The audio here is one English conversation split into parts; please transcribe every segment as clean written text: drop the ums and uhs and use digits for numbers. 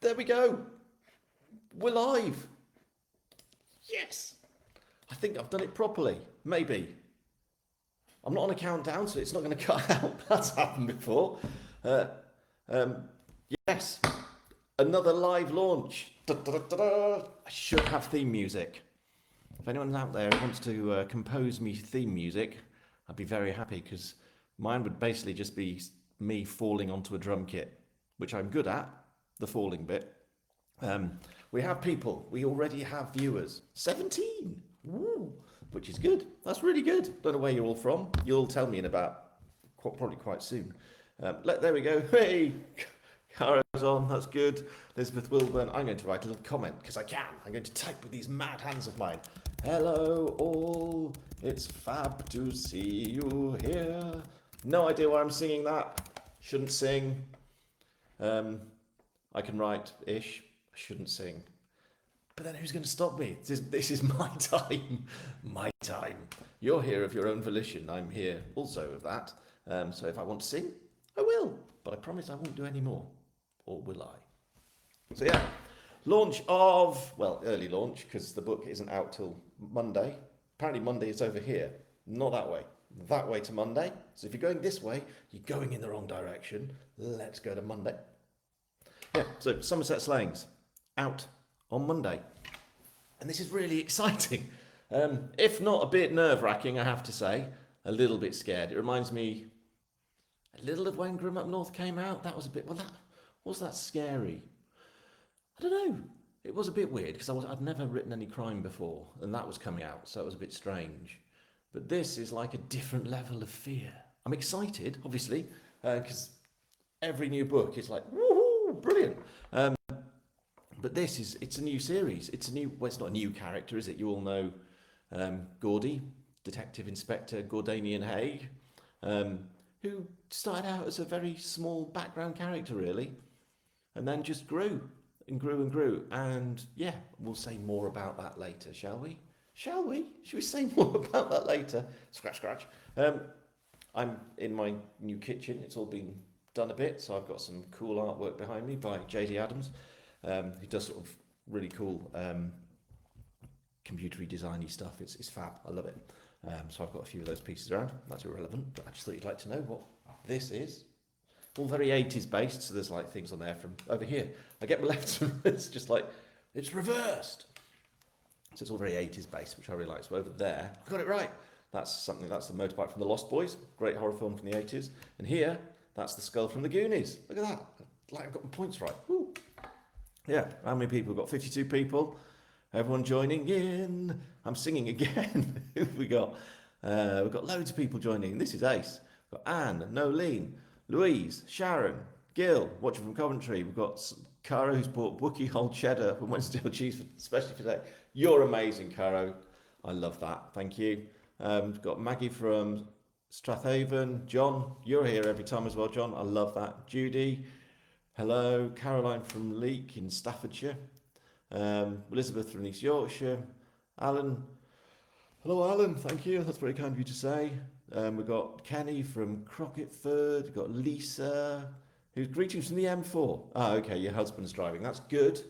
there we go. We're live. Yes. I think I've done it properly. Maybe. I'm not on a countdown, so it's not going to cut out. That's happened before. Uh, yes. Another live launch. Da, da, da, da, da. I should have theme music. If anyone's out there who wants to compose me theme music, I'd be very happy because mine would basically just be me falling onto a drum kit, which I'm good at, the falling bit. We have people. We already have viewers. 17. Woo, which is good. That's really good. Don't know where you're all from. You'll tell me in about probably quite soon. There we go. Hey, Cara's on. That's good. Elizabeth Wilburn. I'm going to write a little comment because I can. I'm going to type with these mad hands of mine. Hello all. It's fab to see you here. No idea why I'm singing that. Shouldn't sing. I can write ish. I shouldn't sing. But then who's going to stop me? This is my time. My time. You're here of your own volition. I'm here also of that. So if I want to sing, I will. But I promise I won't do any more. Or will I? So yeah, launch of, well, early launch, because the book isn't out till Monday. Apparently Monday is over here. Not that way. That way to Monday. So if you're going this way, you're going in the wrong direction. Let's go to Monday. Yeah, so Somerset Slayings, out on Monday. And this is really exciting. If not a bit nerve-wracking, I have to say. A little bit scared. It reminds me a little of when Grim Up North came out. That was a bit, was that scary? I don't know. It was a bit weird because I'd never written any crime before and that was coming out, so it was a bit strange. But this is like a different level of fear. I'm excited, obviously, because every new book is like, woohoo, brilliant. But it's a new series. It's not a new character, is it? You all know Gordy, Detective Inspector Gordanian Haig, who started out as a very small background character, really, and then just grew and grew and grew. And yeah, we'll say more about that later, shall we? Shall we? Should we say more about that later? Scratch, scratch. I'm in my new kitchen. It's all been done a bit, so I've got some cool artwork behind me by JD Adams, who does sort of really cool computery designy stuff. It's fab. I love it. So I've got a few of those pieces around. That's irrelevant, but I just thought you'd like to know what this is. All very 80s based, so there's like things on there from over here. I get my left, it's just like, it's reversed. So it's all very 80s based, which I really like. So over there, I got it right. That's the motorbike from The Lost Boys, great horror film from the 80s. And here, that's the skull from the Goonies. Look at that. Like I've got my points right. Woo. Yeah, how many people? We've got 52 people. Everyone joining in. I'm singing again. Who have we got? We've got loads of people joining. This is ace. We've got Anne, Nolene, Louise, Sharon, Gil, watching from Coventry. We've got Caro, who's bought Wookie whole cheddar from Wednesday cheese, especially for today. You're amazing, Caro. I love that. Thank you. We've got Maggie from Strathaven. John, you're here every time as well, John. I love that. Judy, hello. Caroline from Leek in Staffordshire. Elizabeth from East Yorkshire. Alan, hello, Alan. Thank you. That's very kind of you to say. We've got Kenny from Crocketford. We've got Lisa, who's greetings from the M4. Ah, okay, your husband's driving. That's good.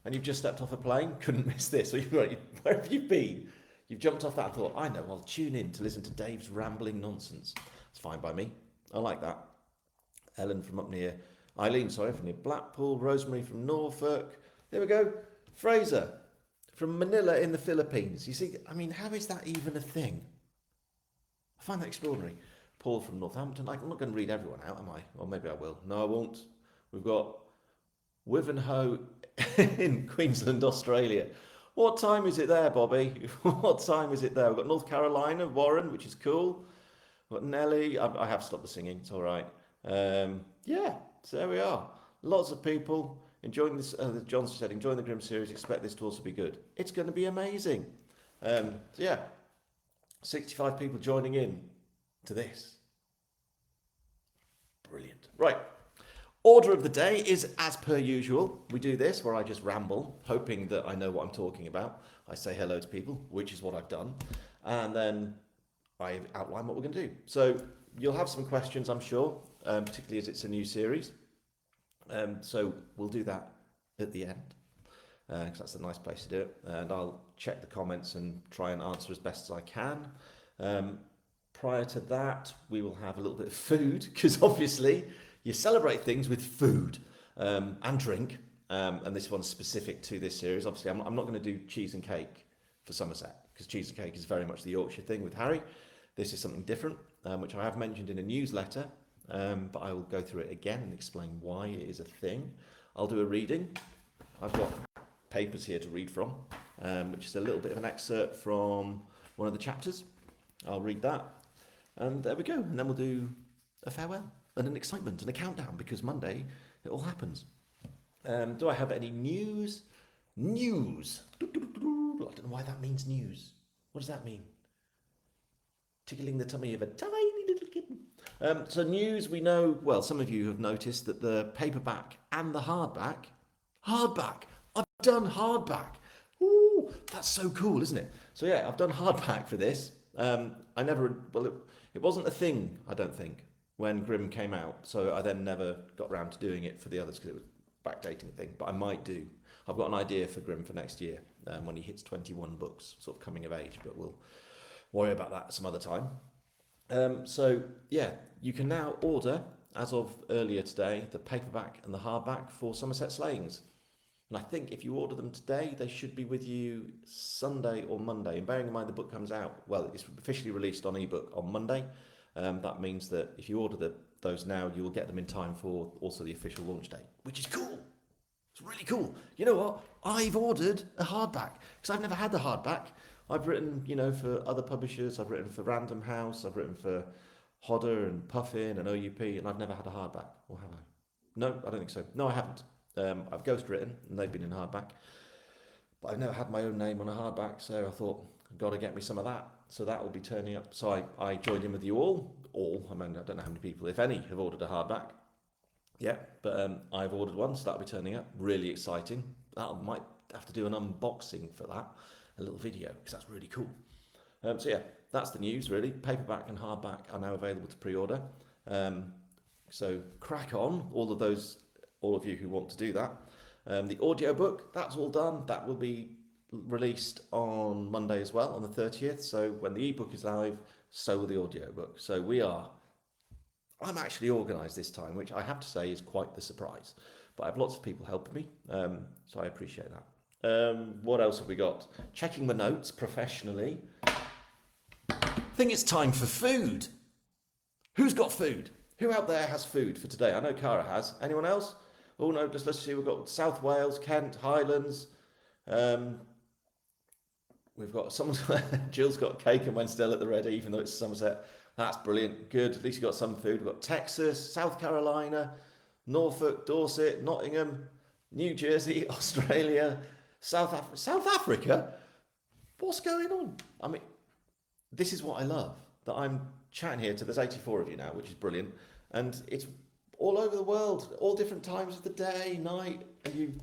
And you've just stepped off a plane. Couldn't miss this. Where have you been? You've jumped off that. I thought, I know, I'll tune in to listen to Dave's rambling nonsense. It's fine by me. I like that. Ellen from up near, Eileen, sorry, from near Blackpool. Rosemary from Norfolk. There we go. Fraser from Manila in the Philippines. You see, I mean, how is that even a thing? I find that extraordinary. Paul from Northampton. I'm not going to read everyone out, am I? Or maybe I will. No, I won't. We've got Wivenhoe in Queensland, Australia. What time is it there, Bobby? What time is it there? We've got North Carolina, Warren, which is cool. We've got Nelly. I have stopped the singing. It's all right. Yeah, so there we are. Lots of people enjoying this. John said, enjoying the Grimm series. Expect this to also be good. It's going to be amazing. So yeah, 65 people joining in to this. Brilliant. Right. Order of the day is as per usual. We do this where I just ramble, hoping that I know what I'm talking about. I say hello to people, which is what I've done. And then I outline what we're going to do. So you'll have some questions, I'm sure, particularly as it's a new series. So we'll do that at the end, because that's a nice place to do it. And I'll check the comments and try and answer as best as I can. Prior to that, we will have a little bit of food, because obviously you celebrate things with food and drink. And this one's specific to this series. Obviously, I'm not going to do cheese and cake for Somerset, because cheese and cake is very much the Yorkshire thing with Harry. This is something different, which I have mentioned in a newsletter, but I will go through it again and explain why it is a thing. I'll do a reading. I've got papers here to read from, which is a little bit of an excerpt from one of the chapters. I'll read that, and there we go. And then we'll do a farewell and an excitement and a countdown, because Monday it all happens. Do I have any news? News. I don't know why that means news. What does that mean? Tickling the tummy of a tiny little kitten. So news, we know, well, some of you have noticed that the paperback and the hardback, I've done hardback. Ooh, that's so cool, isn't it? So yeah, I've done hardback for this. It wasn't a thing, I don't think, when Grimm came out. So I then never got around to doing it for the others, because it was a backdating thing, but I might do. I've got an idea for Grimm for next year, when he hits 21 books, sort of coming of age, but we'll worry about that some other time. So yeah, you can now order, as of earlier today, the paperback and the hardback for Somerset Slayings. And I think if you order them today, they should be with you Sunday or Monday. And bearing in mind the book comes out, well, it's officially released on ebook on Monday. That means that if you order those now, you will get them in time for also the official launch date, which is cool. It's really cool. You know what? I've ordered a hardback, because I've never had the hardback. I've written, for other publishers. I've written for Random House. I've written for Hodder and Puffin and OUP, and I've never had a hardback. Or have I? No, I don't think so. No, I haven't. I've ghostwritten, and they've been in hardback. But I've never had my own name on a hardback, so I thought, I've got to get me some of that. So that will be turning up. So I joined in with you all. I don't know how many people, if any, have ordered a hardback. Yeah, but I've ordered one, so that'll be turning up. Really exciting. Might have to do an unboxing for that, a little video, because that's really cool. So yeah, that's the news really. Paperback and hardback are now available to pre-order. So crack on, all of you who want to do that. The audiobook, that's all done. That will be released on Monday as well, on the 30th. So when the ebook is live, so will the audiobook. So I'm actually organised this time, which I have to say is quite the surprise. But I have lots of people helping me, so I appreciate that. What else have we got? Checking the notes professionally. I think it's time for food. Who's got food? Who out there has food for today? I know Cara has. Anyone else? Oh no, let's see. We've got South Wales, Kent, Highlands. We've got Jill's got cake and Wednesday at the ready, even though it's Somerset. That's brilliant. Good. At least you got some food. We've got Texas, South Carolina, Norfolk, Dorset, Nottingham, New Jersey, Australia, South Africa. What's going on? I mean, this is what I love, that I'm chatting here to, there's 84 of you now, which is brilliant. And it's all over the world, all different times of the day, night, and you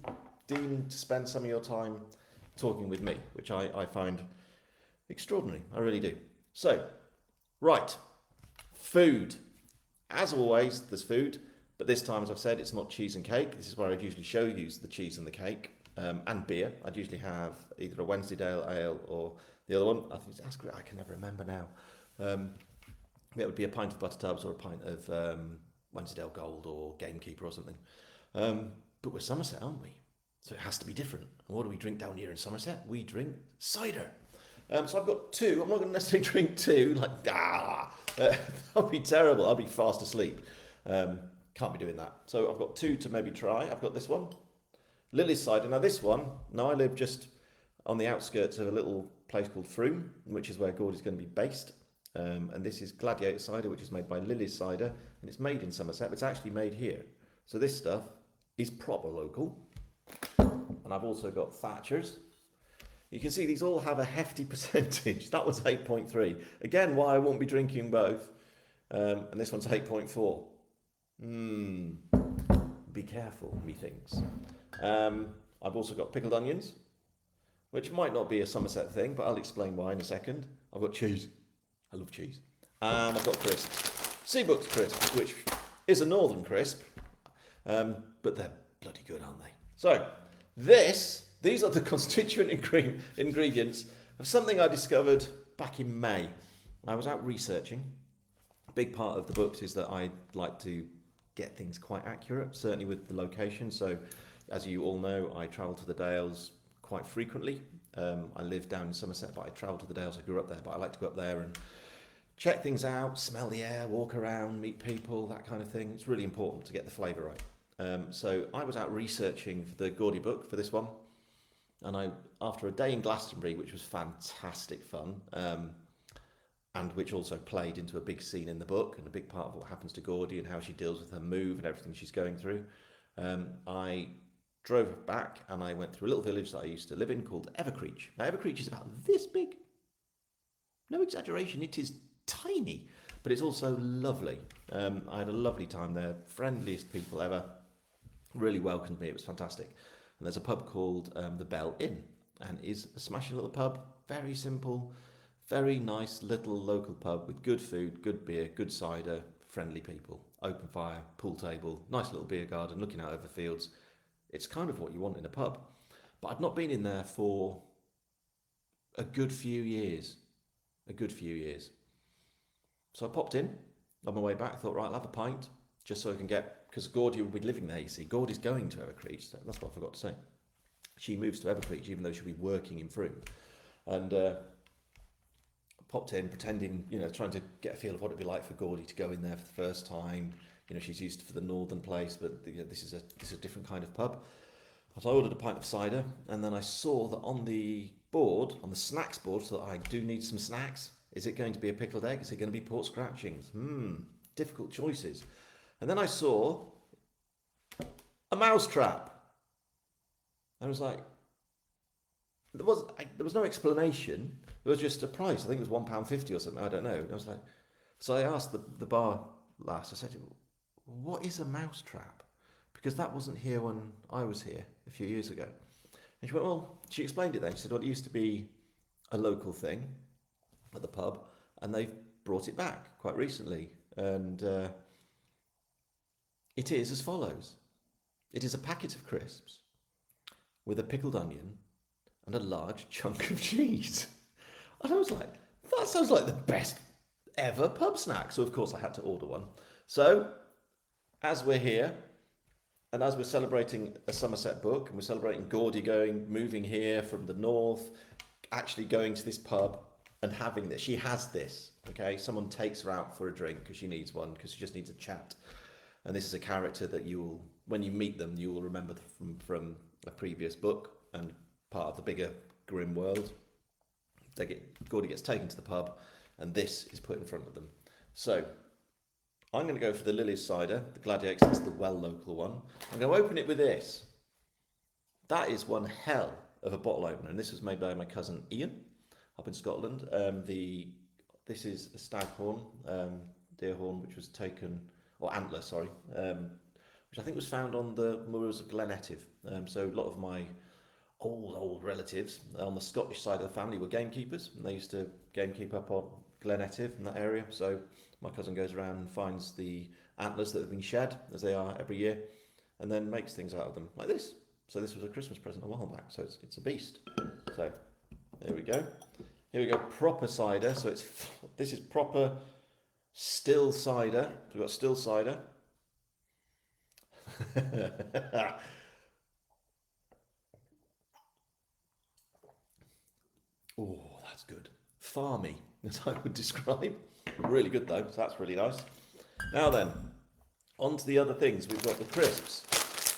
deem to spend some of your time talking with me, which I find extraordinary. I really do. So, right, food. As always, there's food, but this time, as I've said, it's not cheese and cake. This is where I'd usually show you the cheese and the cake, and beer. I'd usually have either a Wensleydale ale or the other one. I can never remember now. It would be a pint of Butter Tubs or a pint of Wensleydale Gold or Gamekeeper or something. But we're Somerset, aren't we? So it has to be different. And what do we drink down here in Somerset? We drink cider. So I've got two. I'm not going to necessarily drink two. That'll be terrible. I'll be fast asleep. Can't be doing that. So I've got two to maybe try. I've got this one, Lily's cider. Now this one, I live just on the outskirts of a little place called Froome, which is where Gordy's going to be based. And this is Gladiator cider, which is made by Lily's cider, and it's made in Somerset, but it's actually made here. So this stuff is proper local. And I've also got Thatcher's. You can see these all have a hefty percentage. That was 8.3. Again, why I won't be drinking both. And this one's 8.4. Be careful, methinks. I've also got pickled onions, which might not be a Somerset thing, but I'll explain why in a second. I've got cheese. I love cheese. And I've got crisps. Seabrooks crisps, which is a northern crisp, but they're bloody good, aren't they? So, These are the constituent ingredients of something I discovered back in May. I was out researching. A big part of the books is that I like to get things quite accurate, certainly with the location. So, as you all know, I travel to the Dales quite frequently. I live down in Somerset, but I travel to the Dales. I grew up there, but I like to go up there and check things out, smell the air, walk around, meet people, that kind of thing. It's really important to get the flavour right. So I was out researching for the Gaudy book for this one, and after a day in Glastonbury, which was fantastic fun, and which also played into a big scene in the book and a big part of what happens to Gaudy and how she deals with her move and everything she's going through. I drove back and I went through a little village that I used to live in called Evercreech. Now Evercreech is about this big. No exaggeration, it is tiny, but it's also lovely. I had a lovely time there, friendliest people ever, really welcomed me, it was fantastic. And there's a pub called the Bell Inn, and is a smashing little pub, very simple, very nice little local pub with good food, good beer, good cider, friendly people, open fire, pool table, nice little beer garden, looking out over fields. It's kind of what you want in a pub. But I'd not been in there for a good few years. So I popped in on my way back. I thought, right, I'll have a pint just so I can get, because Gaudy will be living there, you see. Gaudy's going to Evercreech, so that's what I forgot to say. She moves to Evercreech even though she'll be working in Frome. And popped in, pretending, trying to get a feel of what it'd be like for Gaudy to go in there for the first time. She's used for the northern place, but this is a different kind of pub. So I ordered a pint of cider, and then I saw that on the snacks board, so that I do need some snacks. Is it going to be a pickled egg? Is it going to be pork scratchings? Difficult choices. And then I saw a mouse trap. I was like, there was no explanation. It was just a price. I think it was £1.50 or something. I don't know. And I was like, so I asked the bar lass. I said, "What is a mouse trap?" Because that wasn't here when I was here a few years ago. And she went, well, she explained it then. She said, well, it used to be a local thing at the pub, and they've brought it back quite recently. And it is as follows. It is a packet of crisps with a pickled onion and a large chunk of cheese. And I was like, that sounds like the best ever pub snack. So, of course, I had to order one. So, as we're here, and as we're celebrating a Somerset book, and we're celebrating Gaudy moving here from the north, actually going to this pub and having this. She has this, okay? Someone takes her out for a drink because she needs one, because she just needs a chat. And this is a character that when you meet them, you will remember from a previous book and part of the bigger grim world. Gaudy gets taken to the pub, and this is put in front of them. So, I'm going to go for the Lily's cider, the Gladiator, it's the well local one. I'm going to open it with this. That is one hell of a bottle opener, and this was made by my cousin Ian up in Scotland. This is a staghorn, deer horn, which was taken, or antler, sorry, which I think was found on the moors of Glenetiv. So a lot of my old relatives on the Scottish side of the family were gamekeepers, and they used to gamekeep up on Glenetiv in that area. So my cousin goes around and finds the antlers that have been shed, as they are every year, and then makes things out of them like this. So this was a Christmas present a while back. So it's a beast. So there we go. Here we go, proper cider. So this is proper still cider. We've got still cider. Oh, that's good. Farmy, as I would describe. Really good though, so that's really nice. Now then, on to the other things. We've got the crisps.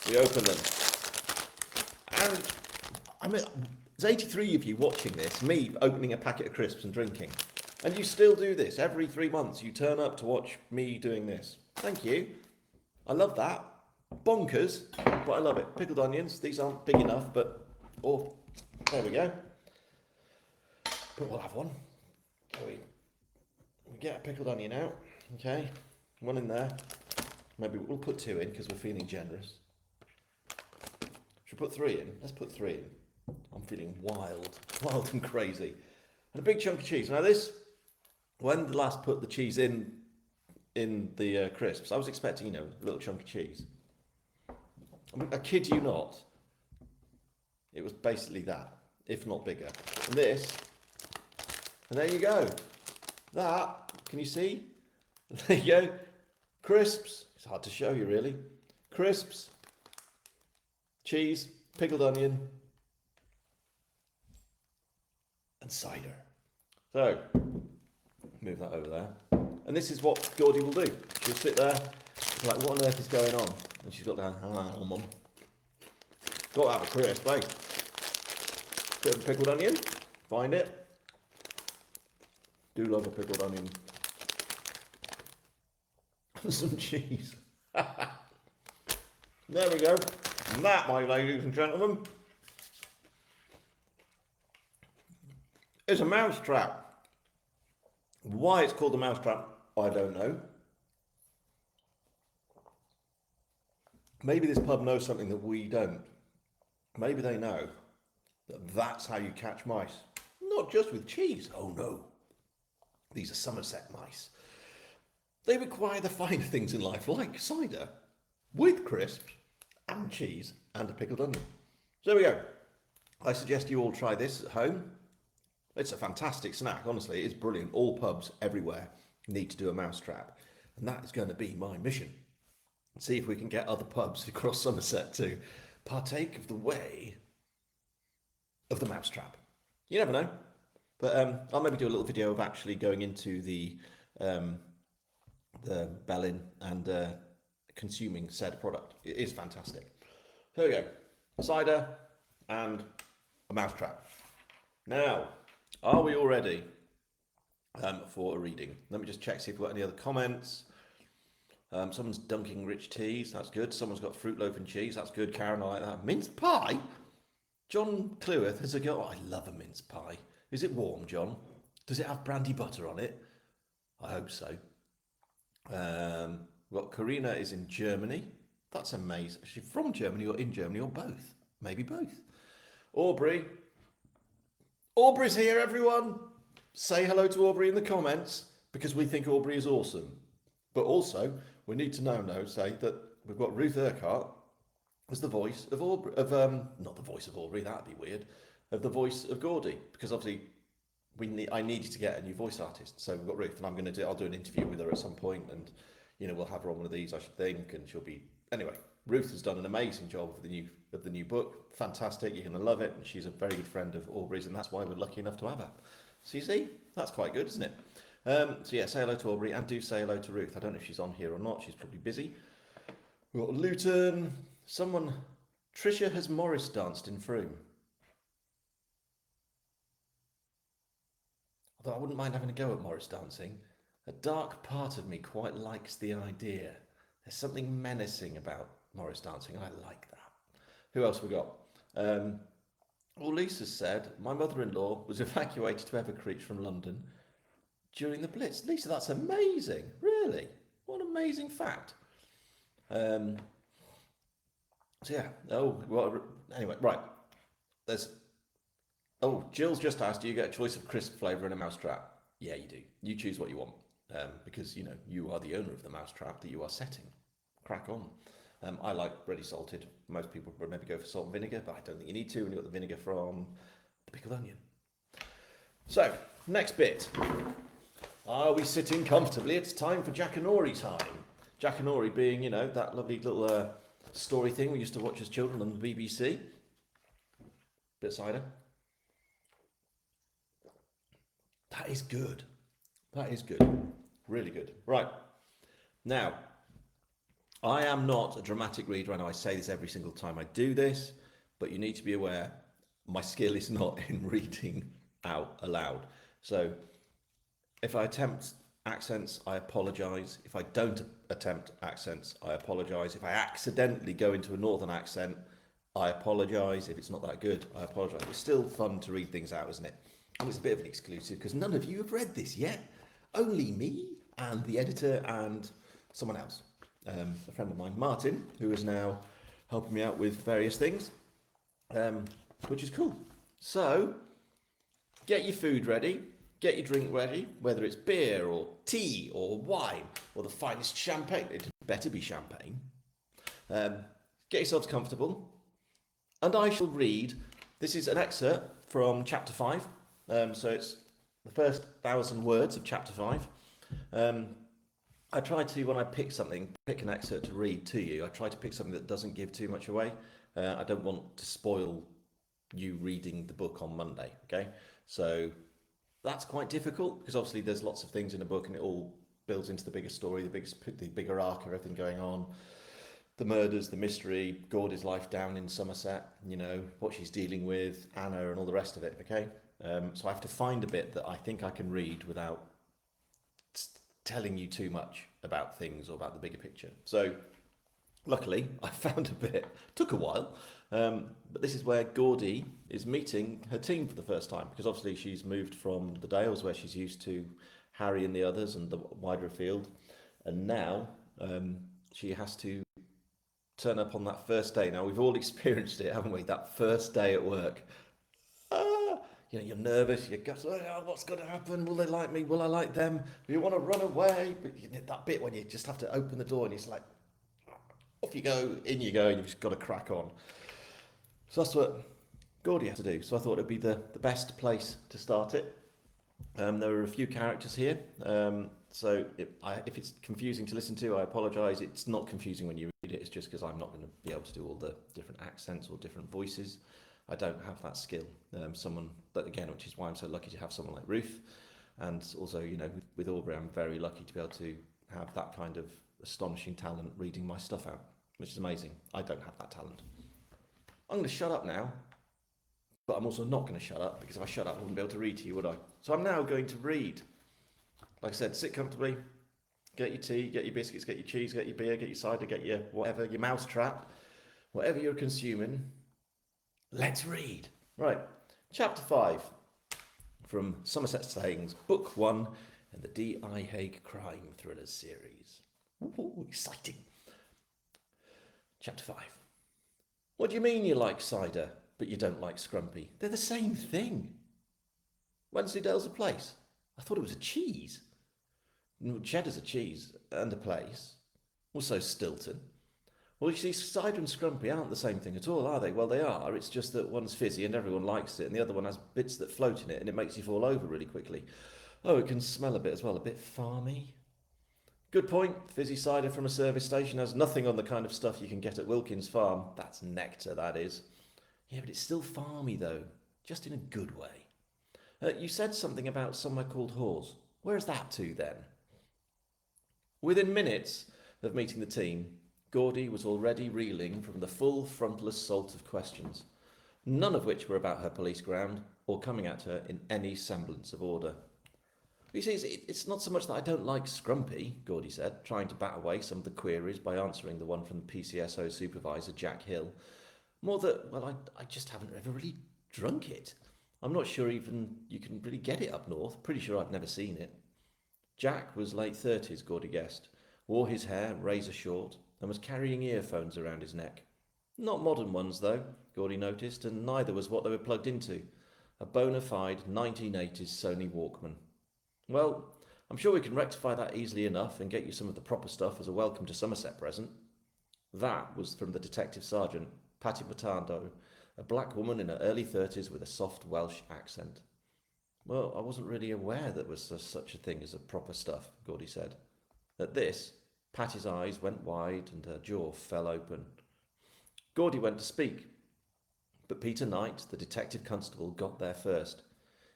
We open them. And I mean, there's 83 of you watching this, me opening a packet of crisps and drinking. And you still do this. Every 3 months you turn up to watch me doing this. Thank you. I love that. Bonkers, but I love it. Pickled onions. These aren't big enough, but there we go. But we'll have one. We get a pickled onion out. Okay, one in there. Maybe we'll put 2 in because we're feeling generous. Should we put 3 in? Let's put 3 in. I'm feeling wild and crazy. And a big chunk of cheese. Now this, when the last put the cheese in the crisps, I was expecting, a little chunk of cheese. I kid you not. It was basically that, if not bigger. And this, and there you go. That, can you see? There you go. Crisps. It's hard to show you, really. Crisps, cheese, pickled onion, and cider. So, move that over there. And this is what Geordie will do. She'll sit there, like, what on earth is going on? And she's got down, hang on, Mum. Got to have a crisp, eh? Bit of pickled onion. Find it. Do love a pickled onion. Some cheese. There we go. And that, my ladies and gentlemen, is a mousetrap. Why it's called a mousetrap, I don't know. Maybe this pub knows something that we don't. Maybe they know that that's how you catch mice. Not just with cheese. Oh no. These are Somerset mice. They require the finer things in life, like cider, with crisps and cheese and a pickled onion. So there we go. I suggest you all try this at home. It's a fantastic snack, honestly. It's brilliant. All pubs everywhere need to do a mousetrap. And that is going to be my mission. See if we can get other pubs across Somerset to partake of the way of the mousetrap. You never know. But I'll maybe do a little video of actually going into the Bellin and consuming said product. It is fantastic. There we go. Cider and a mousetrap. Now, are we all ready for a reading? Let me just check, see if we've got any other comments. Someone's dunking rich teas. That's good. Someone's got fruit loaf and cheese. That's good, Karen. I like that. Mince pie? John Clueth has a go. Oh, I love a mince pie. Is it warm, John? Does it have brandy butter on it? I hope so. Well, Karina is in Germany. That's amazing. Is she from Germany or in Germany or both? Maybe both. Aubrey. Aubrey's here, everyone. Say hello to Aubrey in the comments because we think Aubrey is awesome. But also, we need to say that we've got Ruth Urquhart as the voice of Aubrey, not the voice of Aubrey, that'd be weird, of the voice of Geordie, because obviously I needed to get a new voice artist. So we've got Ruth, and I'll do an interview with her at some point, and we'll have her on one of these, I should think, and she'll be anyway. Ruth has done an amazing job of the new book, fantastic. You're going to love it, and she's a very good friend of Aubrey's, and that's why we're lucky enough to have her. So you see, that's quite good, isn't it? So yeah, say hello to Aubrey and do say hello to Ruth. I don't know if she's on here or not. She's probably busy. We've got Luton. Tricia has Morris danced in Frome. Although I wouldn't mind having a go at Morris dancing. A dark part of me quite likes the idea. There's something menacing about Morris dancing, and I like that. Who else we got? Well, Lisa said, my mother-in-law was evacuated to Evercreech from London during the Blitz. Lisa, that's amazing. Really? What an amazing fact. So yeah. Oh, well, anyway, right. Jill's just asked, do you get a choice of crisp flavour and a mousetrap? Yeah, you do. You choose what you want. Because, you are the owner of the mousetrap that you are setting. Crack on. I like ready salted. Most people would maybe go for salt and vinegar, but I don't think you need to when you've got the vinegar from the pickled onion. So, next bit. Are we sitting comfortably? It's time for Jackanory time. Jackanory being, that lovely little story thing we used to watch as children on the BBC. Bit of cider. That is good. That is good. Really good. Right. Now, I am not a dramatic reader. I know I say this every single time I do this, but you need to be aware my skill is not in reading out aloud. So if I attempt accents, I apologise. If I don't attempt accents, I apologise. If I accidentally go into a northern accent, I apologise. If it's not that good, I apologise. It's still fun to read things out, isn't it? And it's a bit of an exclusive because none of you have read this yet. Only me and the editor and someone else. A friend of mine, Martin, who is now helping me out with various things, which is cool. So, get your food ready, get your drink ready, whether it's beer or tea or wine or the finest champagne. It better be champagne. Get yourselves comfortable, and I shall read This is an excerpt from chapter 5. So it's the first 1,000 words of chapter 5. Um, I try to, when I pick something, pick an excerpt to read to you, I try to pick something that doesn't give too much away. I don't want to spoil you reading the book on Monday, okay? So that's quite difficult because obviously there's lots of things in a book and it all builds into the bigger story, the bigger arc of everything going on. The murders, the mystery, Gordy's life down in Somerset, what she's dealing with, Anna, and all the rest of it. Okay, so I have to find a bit that I think I can read without telling you too much about things or about the bigger picture. So luckily, I found a bit. Took a while, but this is where Gordy is meeting her team for the first time because obviously she's moved from the Dales where she's used to Harry and the others and the wider field, and now she has to turn up on that first day. Now we've all experienced it, haven't we? That first day at work. Ah, you're nervous. You're gut, oh, what's going to happen? Will they like me? Will I like them? Do you want to run away? But that bit when you just have to open the door and it's like, off you go, in you go, and you've just got to crack on. So that's what Gordy had to do. So I thought it'd be the best place to start it. There are a few characters here. So if it's confusing to listen to, I apologise. It's not confusing when you read it. It's just because I'm not going to be able to do all the different accents or different voices. I don't have that skill. Which is why I'm so lucky to have someone like Ruth. And also, with Aubrey, I'm very lucky to be able to have that kind of astonishing talent reading my stuff out, which is amazing. I don't have that talent. I'm going to shut up now, but I'm also not going to shut up because if I shut up, I wouldn't be able to read to you, would I? So I'm now going to read. Like I said, sit comfortably, get your tea, get your biscuits, get your cheese, get your beer, get your cider, get your whatever, your mouse trap, whatever you're consuming. Let's read. Right, chapter 5 from Somerset Slayings, book 1 in the D.I. Haig crime thrillers series. Ooh, exciting. Chapter 5. What do you mean you like cider, but you don't like scrumpy? They're the same thing. Wensleydale's a place. I thought it was a cheese. Cheddar's a cheese and a place. Also Stilton. Well, you see, cider and scrumpy aren't the same thing at all, are they? Well, they are. It's just that one's fizzy and everyone likes it, and the other one has bits that float in it, and it makes you fall over really quickly. Oh, it can smell a bit as well, a bit farmy. Good point. Fizzy cider from a service station has nothing on the kind of stuff you can get at Wilkins Farm. That's nectar, that is. Yeah, but it's still farmy, though. Just in a good way. You said something about somewhere called Hawes. Where's that to, then? Within minutes of meeting the team, Gordy was already reeling from the full frontal assault of questions, none of which were about her police ground or coming at her in any semblance of order. You see, it's not so much that I don't like Scrumpy, Gordy said, trying to bat away some of the queries by answering the one from the PCSO supervisor, Jack Hill. More that, well, I just haven't ever really drunk it. I'm not sure even you can really get it up north. Pretty sure I've never seen it. Jack was late 30s, Gordy guessed, wore his hair razor short, and was carrying earphones around his neck. Not modern ones, though, Gordy noticed, and neither was what they were plugged into. A bona fide 1980s Sony Walkman. Well, I'm sure we can rectify that easily enough and get you some of the proper stuff as a welcome to Somerset present. That was from the detective sergeant, Patty Matando, a black woman in her early 30s with a soft Welsh accent. Well, I wasn't really aware there was such a thing as a proper stuff, Gordy said. At this, Patty's eyes went wide and her jaw fell open. Gordy went to speak, but Peter Knight, the detective constable, got there first.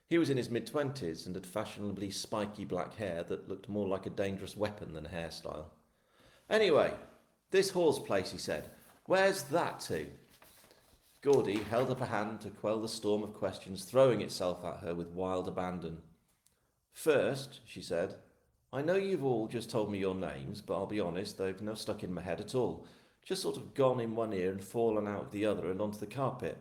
He was in his mid-20s and had fashionably spiky black hair that looked more like a dangerous weapon than a hairstyle. Anyway, this Hawes place, he said. Where's that to? Gordy held up a hand to quell the storm of questions throwing itself at her with wild abandon. First, she said, I know you've all just told me your names, but I'll be honest, they've no stuck in my head at all. Just sort of gone in one ear and fallen out of the other and onto the carpet.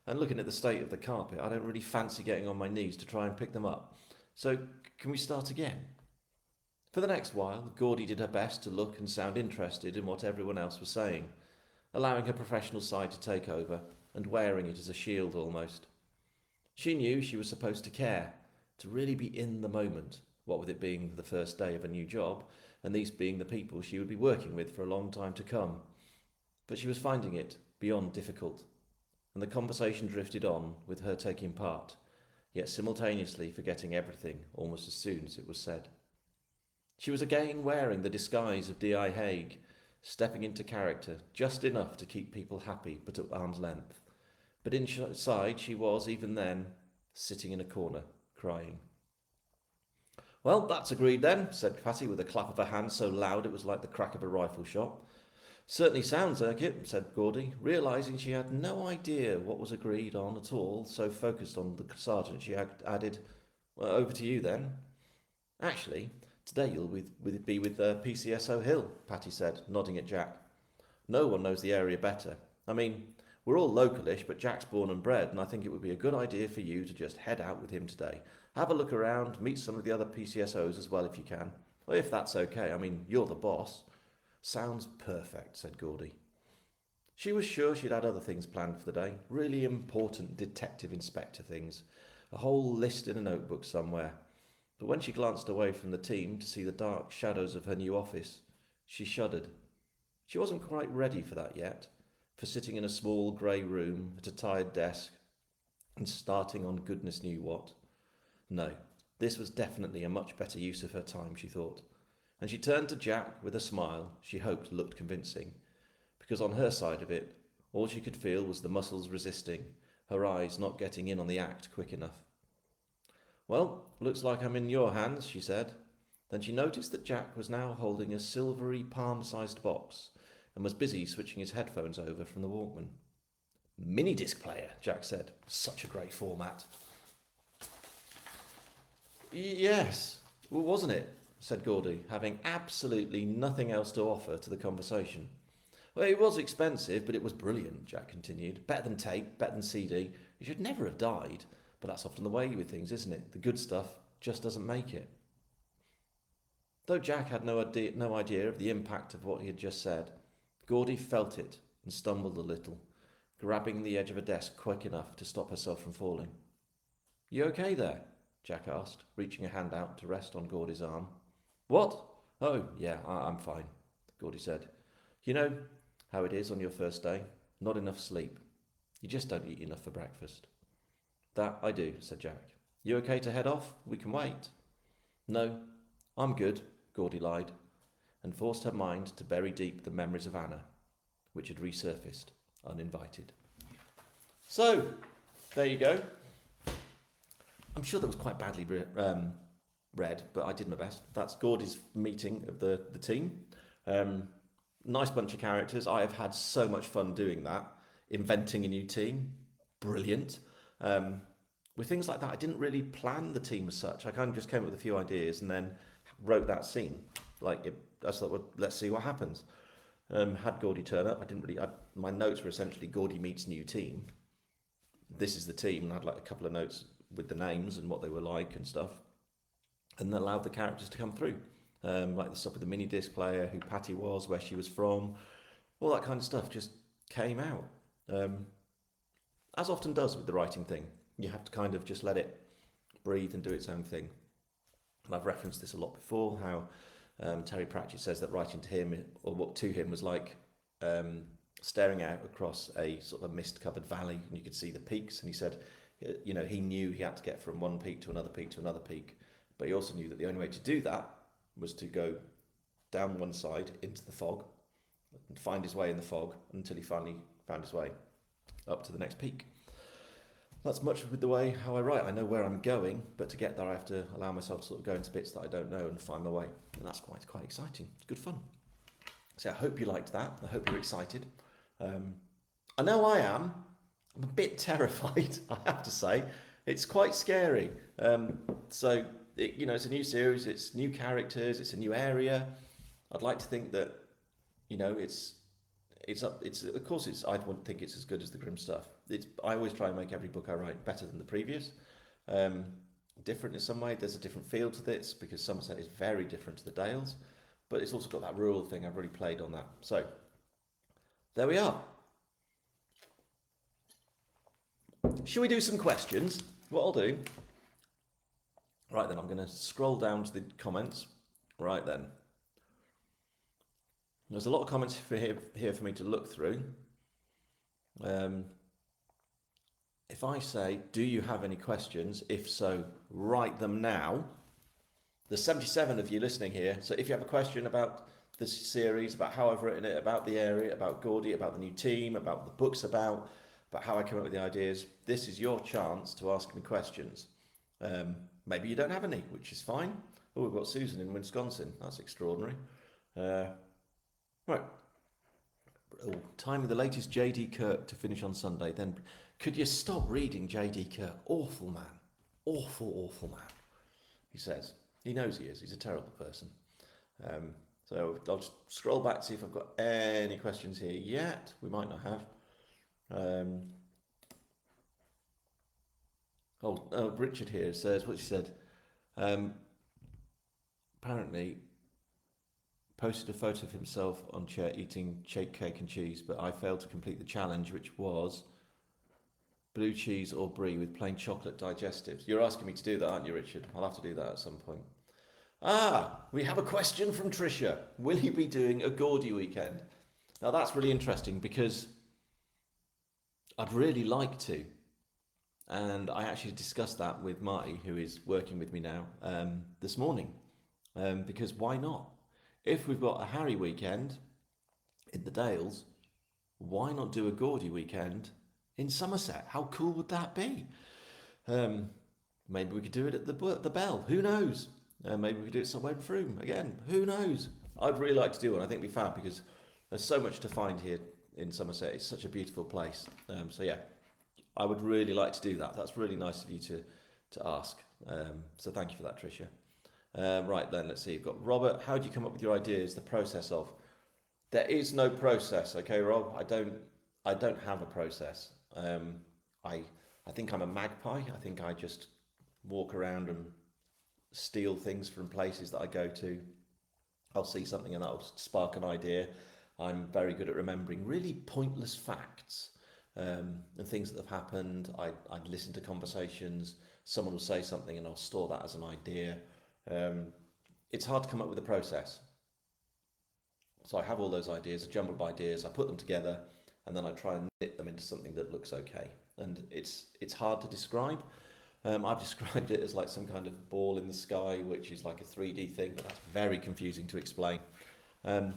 And looking at the state of the carpet, I don't really fancy getting on my knees to try and pick them up. So, can we start again? For the next while, Gordy did her best to look and sound interested in what everyone else was saying, allowing her professional side to take over and wearing it as a shield almost. She knew she was supposed to care, to really be in the moment, what with it being the first day of a new job, and these being the people she would be working with for a long time to come. But she was finding it beyond difficult. and the conversation drifted on with her taking part, yet simultaneously forgetting everything almost as soon as it was said. She was again wearing the disguise of D.I. Haig, stepping into character just enough to keep people happy but at arm's length. But inside she was, even then, sitting in a corner, crying. Well, that's agreed then, said Patty with a clap of her hand so loud it was like the crack of a rifle shot. Certainly sounds like it, said Geordie, realising she had no idea what was agreed on at all, so focused on the sergeant she added, well, over to you then. Actually, today you'll be with PCSO Hill, Patty said, nodding at Jack. No one knows the area better. I mean, we're all localish, but Jack's born and bred, and I think it would be a good idea for you to just head out with him today. Have a look around, meet some of the other PCSOs as well if you can. Well, if that's okay, I mean, you're the boss. Sounds perfect, said Geordie. She was sure she'd had other things planned for the day, really important detective inspector things, a whole list in a notebook somewhere. But when she glanced away from the team to see the dark shadows of her new office, she shuddered. She wasn't quite ready for that yet, for sitting in a small grey room at a tired desk and starting on goodness knew what. No, this was definitely a much better use of her time, she thought, and she turned to Jack with a smile she hoped looked convincing, because on her side of it, all she could feel was the muscles resisting, her eyes not getting in on the act quick enough. Well, looks like I'm in your hands, she said. Then she noticed that Jack was now holding a silvery palm-sized box and was busy switching his headphones over from the Walkman. Mini disc player, Jack said. Such a great format. Yes, well, wasn't it? Said Geordie, having absolutely nothing else to offer to the conversation. Well, it was expensive, but it was brilliant, Jack continued. Better than tape, better than CD. It should never have died, but that's often the way with things, isn't it? The good stuff just doesn't make it. Though Jack had no idea of the impact of what he had just said, Geordie felt it and stumbled a little, grabbing the edge of a desk quick enough to stop herself from falling. You okay there? Jack asked, reaching a hand out to rest on Geordie's arm. What? Oh, yeah, I'm fine, Geordie said. You know how it is on your first day? Not enough sleep. You just don't eat enough for breakfast. That I do, said Jack. You okay to head off? We can wait. No, I'm good, Geordie lied, and forced her mind to bury deep the memories of Anna, which had resurfaced uninvited. So, there you go. I'm sure that was quite badly read, but I did my best. That's Geordie's meeting of the team. Nice bunch of characters. I have had so much fun doing that, inventing a new team. Brilliant. With things like that, I didn't really plan the team as such. I kind of just came up with a few ideas and then wrote that scene. I thought, well, let's see what happens. Had Geordie turn up. My notes were essentially Geordie meets new team. This is the team, and I had like a couple of notes with the names and what they were like and stuff, and allowed the characters to come through, like the stuff with the mini disc player, who Patty was, where she was from, all that kind of stuff just came out, as often does with the writing thing. You have to kind of just let it breathe and do its own thing. And I've referenced this a lot before, how Terry Pratchett says that writing to him, or what to him, was like staring out across a sort of mist-covered valley, and you could see the peaks, and he said, you know, he knew he had to get from one peak to another peak to another peak, but he also knew that the only way to do that was to go down one side into the fog and find his way in the fog until he finally found his way up to the next peak. That's much with the way how I write. I know where I'm going, but to get there I have to allow myself to sort of go into bits that I don't know and find my way, and that's quite exciting. It's good fun. So I hope you liked that. I hope you're excited. I know I am. I'm a bit terrified, I have to say. It's quite scary. It's a new series, it's new characters, it's a new area. I'd like to think that, you know, of course I wouldn't think it's as good as the grim stuff. I always try and make every book I write better than the previous. Different in some way. There's a different feel to this because Somerset is very different to the Dales, but it's also got that rural thing. I've really played on that. So there we are. Shall we do some questions? What I'll do... Right then, I'm going to scroll down to the comments. Right then. There's a lot of comments here for me to look through. if I say, do you have any questions? If so, write them now. There's 77 of you listening here, so if you have a question about this series, about how I've written it, about the area, about Gordy, about the new team, about the book's about how I come up with the ideas, this is your chance to ask me questions. Maybe you don't have any, which is fine. Oh, we've got Susan in Wisconsin. That's extraordinary. Right. Oh, time with the latest J.D. Kirk to finish on Sunday. Then, could you stop reading J.D. Kirk? Awful man. Awful man. He says. He knows he is. He's a terrible person. So I'll just scroll back to see if I've got any questions here yet. We might not have. Richard here says what she said. Apparently, posted a photo of himself on chair eating shake cake and cheese, but I failed to complete the challenge, which was blue cheese or brie with plain chocolate digestives. You're asking me to do that, aren't you, Richard? I'll have to do that at some point. We have a question from Tricia. Will you be doing a Gordy weekend? Now that's really interesting because I'd really like to. And I actually discussed that with Marty, who is working with me now, this morning. Because why not? If we've got a Harry weekend in the Dales, why not do a Gordy weekend in Somerset? How cool would that be? Maybe we could do it at the Bell. Who knows? Maybe we could do it somewhere in Frome. Again, who knows? I'd really like to do one. I think it'd be fab because there's so much to find here in Somerset. It's such a beautiful place. So yeah, I would really like to do that. That's really nice of you to ask. So thank you for that, Tricia. Right then, let's see. You've got Robert. How do you come up with your ideas? The process of. There is no process, okay, Rob. I don't have a process. I think I'm a magpie. I think I just walk around and steal things from places that I go to. I'll see something and that'll spark an idea. I'm very good at remembering really pointless facts and things that have happened. I'd listen to conversations. Someone will say something and I'll store that as an idea. It's hard to come up with a process. So I have all those ideas, a jumble of ideas, I put them together, and then I try and knit them into something that looks okay. And it's hard to describe. I've described it as like some kind of ball in the sky, which is like a 3D thing, but that's very confusing to explain. So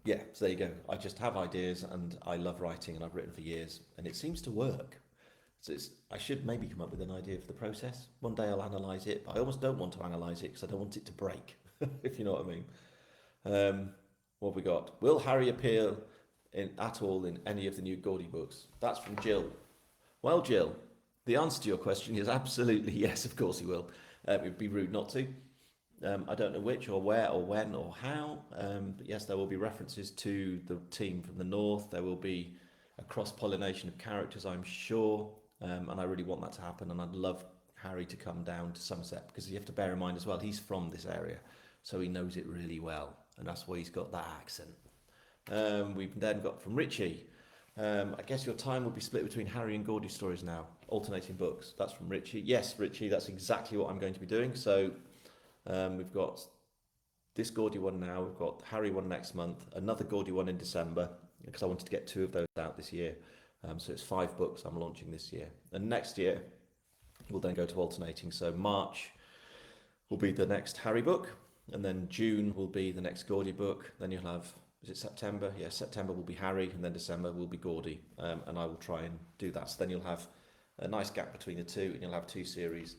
there you go. I just have ideas, and I love writing, and I've written for years, and it seems to work. So I should maybe come up with an idea for the process. One day I'll analyse it, but I almost don't want to analyse it because I don't want it to break, if you know what I mean. What have we got? Will Harry appear at all in any of the new Gordy books? That's from Jill. Well, Jill, the answer to your question is absolutely yes, of course he will. It would be rude not to. I don't know which or where or when or how, but yes, there will be references to the team from the north. There will be a cross-pollination of characters, I'm sure, and I really want that to happen, and I'd love Harry to come down to Somerset, because you have to bear in mind as well, he's from this area, so he knows it really well, and that's why he's got that accent. We've then got from Richie, I guess your time will be split between Harry and Gordy stories now, alternating books. That's from Richie. Yes, Richie, that's exactly what I'm going to be doing. So we've got this Gordy one now, we've got Harry one next month, another Gordy one in December, because I wanted to get 2 of those out this year. So it's 5 books I'm launching this year. And next year, we'll then go to alternating. So March will be the next Harry book, and then June will be the next Gordy book. Then you'll have, is it September? Yeah, September will be Harry, and then December will be Gordy. And I will try and do that. So then you'll have a nice gap between the two, and you'll have 2 series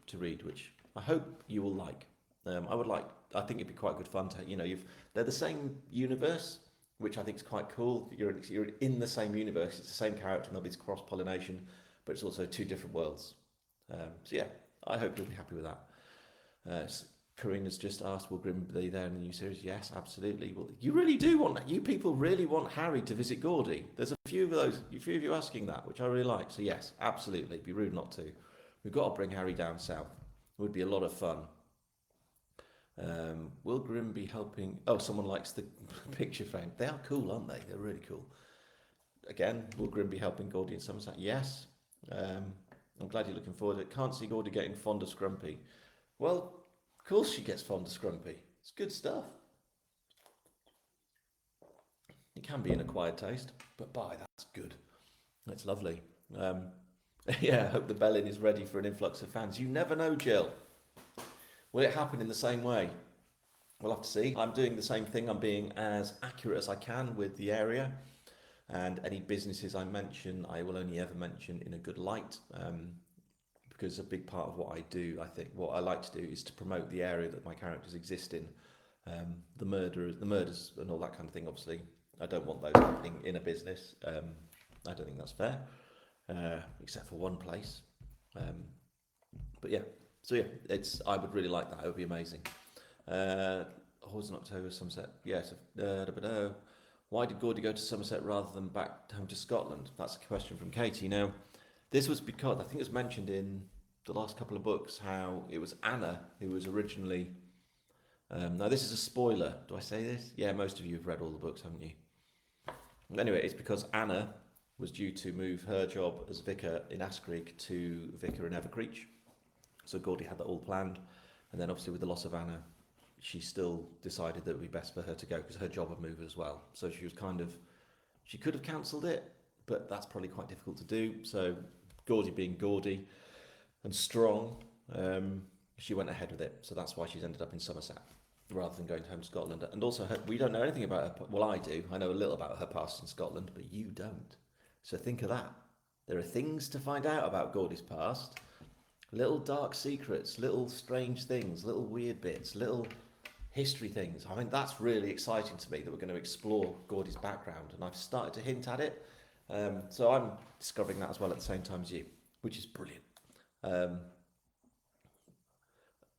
to read, which I hope you will like. I think it'd be quite good fun to, they're the same universe, which I think is quite cool. You're in the same universe, it's the same character, and there'll be this cross-pollination, but it's also 2 different worlds. So yeah, I hope you'll be happy with that. Karina's just asked, will Grim be there in the new series? Yes, absolutely. Well, you really do want that. You people really want Harry to visit Gordy. There's a few of you asking that, which I really like. So yes, absolutely. It'd be rude not to. We've got to bring Harry down south. It would be a lot of fun. Will Grim be helping? Oh, someone likes the picture frame. They are cool, aren't they? They're really cool. Again, will Grim be helping Gordy in Somerset? Yes. I'm glad you're looking forward to it. Can't see Gordy getting fond of Scrumpy. Well, of course she gets fond of Scrumpy. It's good stuff. It can be an acquired taste, but that's good. That's lovely. Um, yeah, I hope the Bellin is ready for an influx of fans. You never know, Jill. Will it happen in the same way? We'll have to see. I'm doing the same thing. I'm being as accurate as I can with the area, and any businesses I mention, I will only ever mention in a good light. Because a big part of what I do, I think, what I like to do is to promote the area that my characters exist in. The murders, and all that kind of thing. Obviously, I don't want those happening in a business. I don't think that's fair, except for one place. Um, but yeah, so yeah, it's. I would really like that. It would be amazing. Horse in October, Somerset. Yes. Why did Gordy go to Somerset rather than back home to Scotland? That's a question from Katie. Now, this was because I think it was mentioned in the last couple of books how it was Anna who was originally. Now, this is a spoiler. Do I say this? Yeah, most of you have read all the books, haven't you? Anyway, it's because Anna was due to move her job as vicar in Ascreek to vicar in Evercreech. So Gordy had that all planned. And then obviously with the loss of Anna, she still decided that it would be best for her to go because her job had moved as well. So she was she could have cancelled it, but that's probably quite difficult to do. So Gordy being Gordy and strong, she went ahead with it. So that's why she's ended up in Somerset rather than going home to Scotland. And also, we don't know anything about her. Well, I do. I know a little about her past in Scotland, but you don't. So think of that. There are things to find out about Gordy's past. Little dark secrets, little strange things, little weird bits, little history things. I mean, that's really exciting to me that we're going to explore Gordy's background, and I've started to hint at it. So I'm discovering that as well at the same time as you, which is brilliant. Um,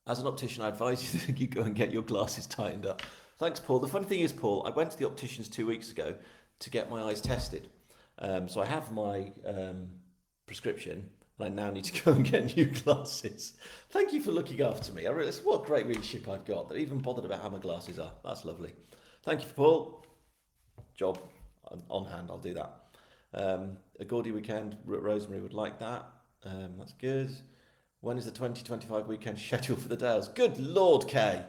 as an optician, I advise you that you go and get your glasses tightened up. Thanks, Paul. The funny thing is, Paul, I went to the opticians 2 weeks ago to get my eyes tested. So I have my prescription, and I now need to go and get new glasses. Thank you for looking after me. I realise what great readership I've got. They're even bothered about how my glasses are. That's lovely. Thank you, Paul. Job on hand. I'll do that. A Gordy weekend. Rosemary would like that. That's good. When is the 2025 weekend scheduled for the Dales? Good Lord, Kay.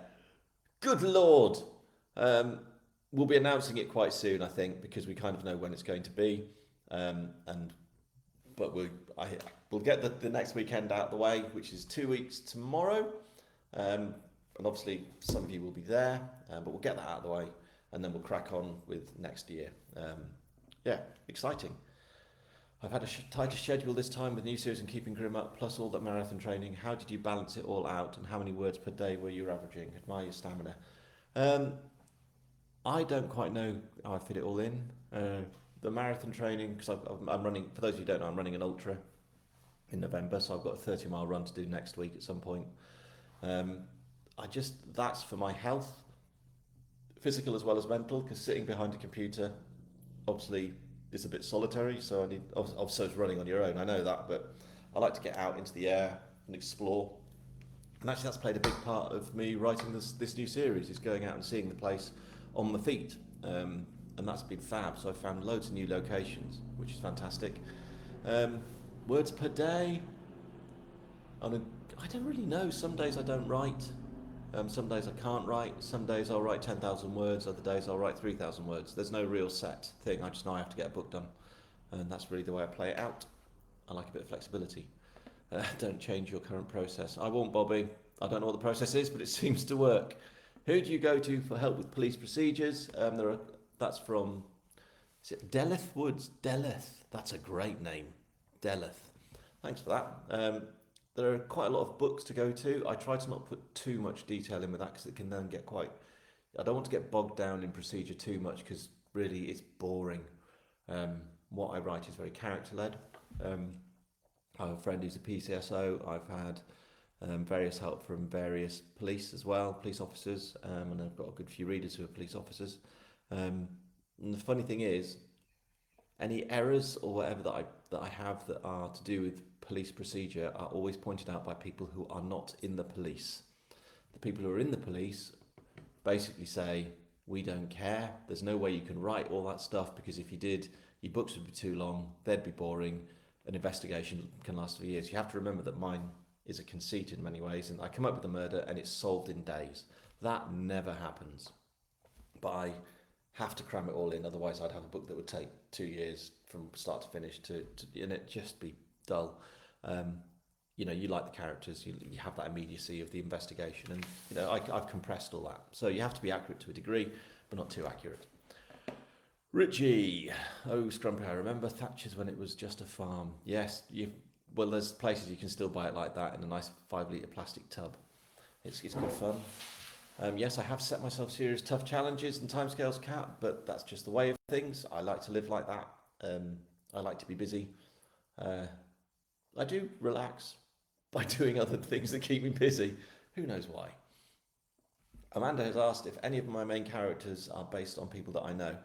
Good Lord. Um, we'll be announcing it quite soon, I think, because we kind of know when it's going to be. And but we'll get the next weekend out of the way, which is 2 weeks tomorrow. And obviously some of you will be there, but we'll get that out of the way, and then we'll crack on with next year. Yeah, exciting. I've had a tighter schedule this time with new series and keeping Grim up, plus all that marathon training. How did you balance it all out, and how many words per day were you averaging? Admire your stamina. I don't quite know how I fit it all in. The marathon training, because I'm running, for those of you who don't know, I'm running an ultra in November, so I've got a 30-mile run to do next week at some point. That's for my health, physical as well as mental, because sitting behind a computer obviously is a bit solitary, so I need, also it's running on your own, I know that, but I like to get out into the air and explore. And actually that's played a big part of me writing this new series, is going out and seeing the place on my feet. And that's been fab. So I found loads of new locations, which is fantastic. Words per day. I don't really know. Some days I don't write. Some days I can't write. Some days I'll write 10,000 words. Other days I'll write 3,000 words. There's no real set thing. I just know I have to get a book done. And that's really the way I play it out. I like a bit of flexibility. Don't change your current process. I won't, Bobby. I don't know what the process is, but it seems to work. Who do you go to for help with police procedures? That's from, is it Deleth Woods? Deleth. That's a great name. Deleth. Thanks for that. There are quite a lot of books to go to. I try to not put too much detail in with that because it can then get quite... I don't want to get bogged down in procedure too much because really it's boring. What I write is very character-led. I have a friend who's a PCSO. I've had various help from various police as well, police officers, and I've got a good few readers who are police officers. And the funny thing is, any errors or whatever that I have that are to do with police procedure are always pointed out by people who are not in the police. The people who are in the police basically say, we don't care, there's no way you can write all that stuff because if you did, your books would be too long, they'd be boring, an investigation can last for years. You have to remember that mine is a conceit in many ways, and I come up with a murder and it's solved in days. That never happens. But have to cram it all in. Otherwise, I'd have a book that would take 2 years from start to finish and it just be dull. Um, you like the characters, you have that immediacy of the investigation, and I've compressed all that. So you have to be accurate to a degree, but not too accurate. Richie, oh Scrumpy, I remember Thatcher's when it was just a farm. Yes, well, there's places you can still buy it like that in a nice 5 litre plastic tub. It's good fun. Yes, I have set myself serious tough challenges and timescales, Cat, but that's just the way of things. I like to live like that. I like to be busy. Uh, I do relax by doing other things that keep me busy. Who knows why? Amanda has asked if any of my main characters are based on people that I know.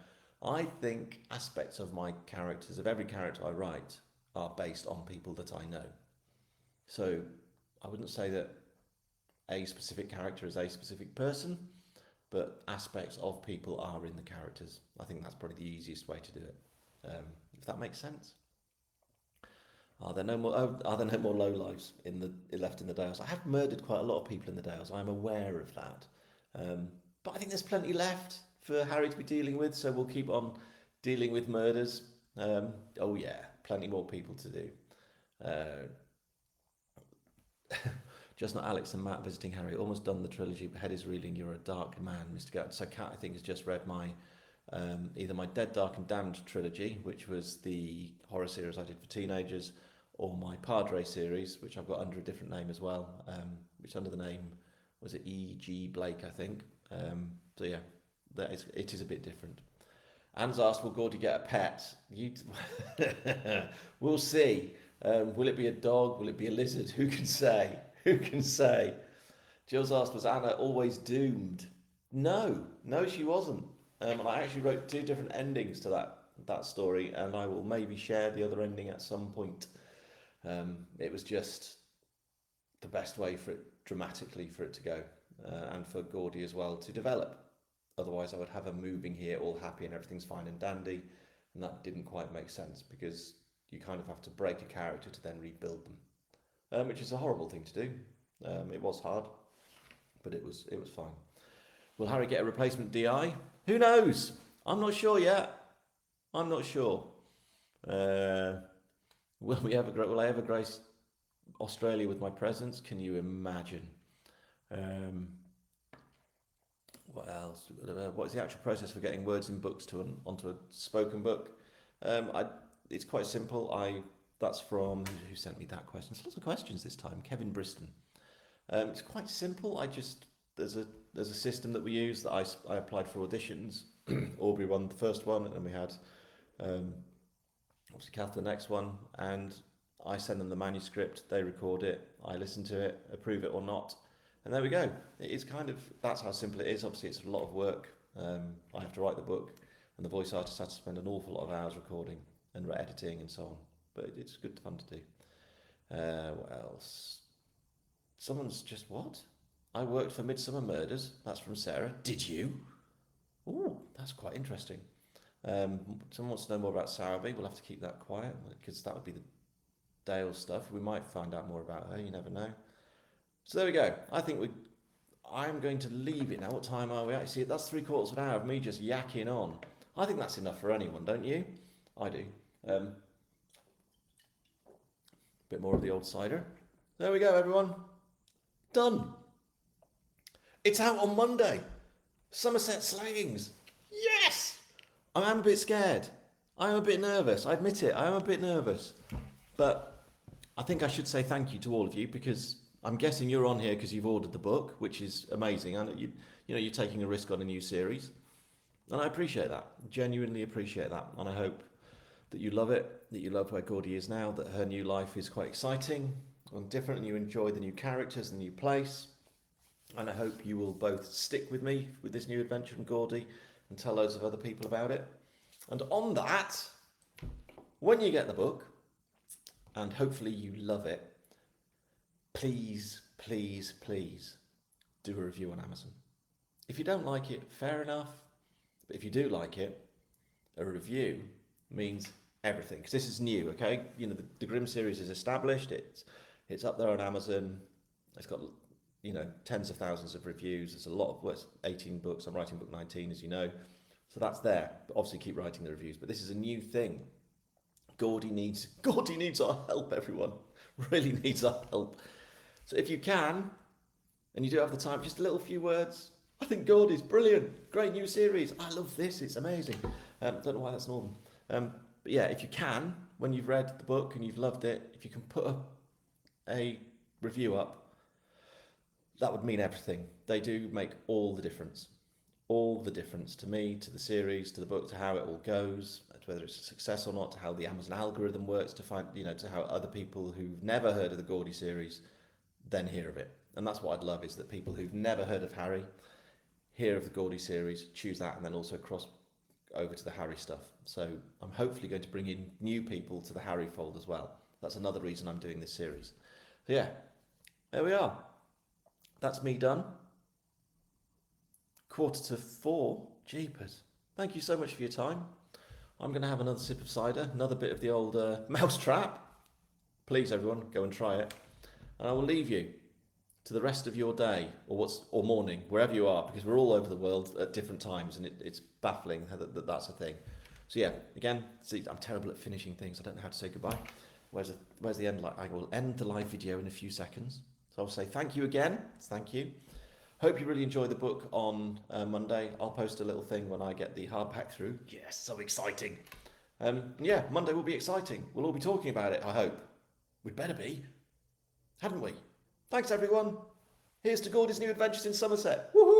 I think aspects of my characters, of every character I write, are based on people that I know. So I wouldn't say that a specific character is a specific person, but aspects of people are in the characters. I think that's probably the easiest way to do it. If that makes sense. Are there no more? Are there no more low lives left in the Dales? I have murdered quite a lot of people in the Dales. I'm aware of that, but I think there's plenty left for Harry to be dealing with. So we'll keep on dealing with murders. Oh yeah, plenty more people to do. Uh, just not Alex and Matt visiting Harry. Almost done the trilogy, but head is reeling. You're a dark man, Mr. Gatt. So Kat, I think, has just read my either my Dead, Dark and Damned trilogy, which was the horror series I did for teenagers, or my Padre series, which I've got under a different name as well, which under the name, was it E.G. Blake, I think. So yeah, it is a bit different. Anne's asked, will Gordy get a pet? We'll see. Will it be a dog? Will it be a lizard? Who can say? Who can say? Jill's asked, was Anna always doomed? No, she wasn't. And I actually wrote 2 different endings to that story, and I will maybe share the other ending at some point. It was just the best way for it, dramatically, for it to go, and for Gordy as well to develop. Otherwise, I would have her moving here all happy and everything's fine and dandy, and that didn't quite make sense because you kind of have to break a character to then rebuild them, which is a horrible thing to do. It was hard, but it was fine. Will Harry get a replacement DI? Who knows? I'm not sure yet. I'm not sure. Will I ever grace Australia with my presence? Can you imagine? What else? What is the actual process for getting words in books onto a spoken book? It's quite simple. That's from who sent me that question. There's lots of questions this time. Kevin Briston. It's quite simple. There's a system that we use that I applied for auditions. Aubrey won the first one, and we had obviously Kath the next one, and I send them the manuscript, they record it, I listen to it, approve it or not, and there we go. It's that's how simple it is. Obviously, it's a lot of work. I have to write the book, and the voice artist has to spend an awful lot of hours recording and editing and so on. But it's good fun to do. What else? Someone's just what? I worked for Midsummer Murders. That's from Sarah. Did you? Ooh, that's quite interesting. Someone wants to know more about Sowerby. We'll have to keep that quiet because that would be the Dale stuff. We might find out more about her. You never know. So there we go. I'm going to leave it now. What time are we at? See, that's 3/4 of an hour of me just yakking on. I think that's enough for anyone, don't you? I do. Bit more of the old cider. There we go, everyone. Done. It's out on Monday. Somerset Slayings. Yes! I am a bit scared. I am a bit nervous. I admit it. I am a bit nervous. But I think I should say thank you to all of you because I'm guessing you're on here because you've ordered the book, which is amazing. And you're taking a risk on a new series. And I appreciate that. Genuinely appreciate that. And I hope that you love it, that you love where Gordy is now, that her new life is quite exciting and different, and you enjoy the new characters, the new place. And I hope you will both stick with me with this new adventure in Gordy and tell loads of other people about it. And on that, when you get the book, and hopefully you love it, please, please, please do a review on Amazon. If you don't like it, fair enough. But if you do like it, a review means everything. Because this is new, okay? The Grimm series is established. It's up there on Amazon. It's got tens of thousands of reviews. It's a lot of 18 books. I'm writing book 19, as you know. So that's there. But obviously keep writing the reviews. But this is a new thing. Gordy needs our help, everyone. Really needs our help. So if you can, and you do have the time, just a little few words. I think Gordy's brilliant. Great new series. I love this. It's amazing. Don't know why that's northern. But yeah, if you can, when you've read the book and you've loved it, if you can put a review up, that would mean everything. They do make all the difference. All the difference to me, to the series, to the book, to how it all goes, to whether it's a success or not, to how the Amazon algorithm works, to find, to how other people who've never heard of the Gordy series then hear of it. And that's what I'd love, is that people who've never heard of Harry hear of the Gordy series, choose that, and then also cross over to the Harry stuff. So I'm hopefully going to bring in new people to the Harry fold as well. That's another reason I'm doing this series. So yeah, there we are. That's me done. 3:45. Jeepers. Thank you so much for your time. I'm going to have another sip of cider, another bit of the old mouse trap. Please, everyone, go and try it. And I will leave you to the rest of your day, or morning, wherever you are, because we're all over the world at different times, and it's baffling that that's a thing. So yeah, again, see, I'm terrible at finishing things. I don't know how to say goodbye. Where's the end? I will end the live video in a few seconds. So I'll say thank you again. Thank you. Hope you really enjoy the book on Monday. I'll post a little thing when I get the hardback through. Yes, so exciting. Yeah, Monday will be exciting. We'll all be talking about it, I hope. We'd better be, hadn't we? Thanks, everyone. Here's to Gordy's new adventures in Somerset. Woohoo!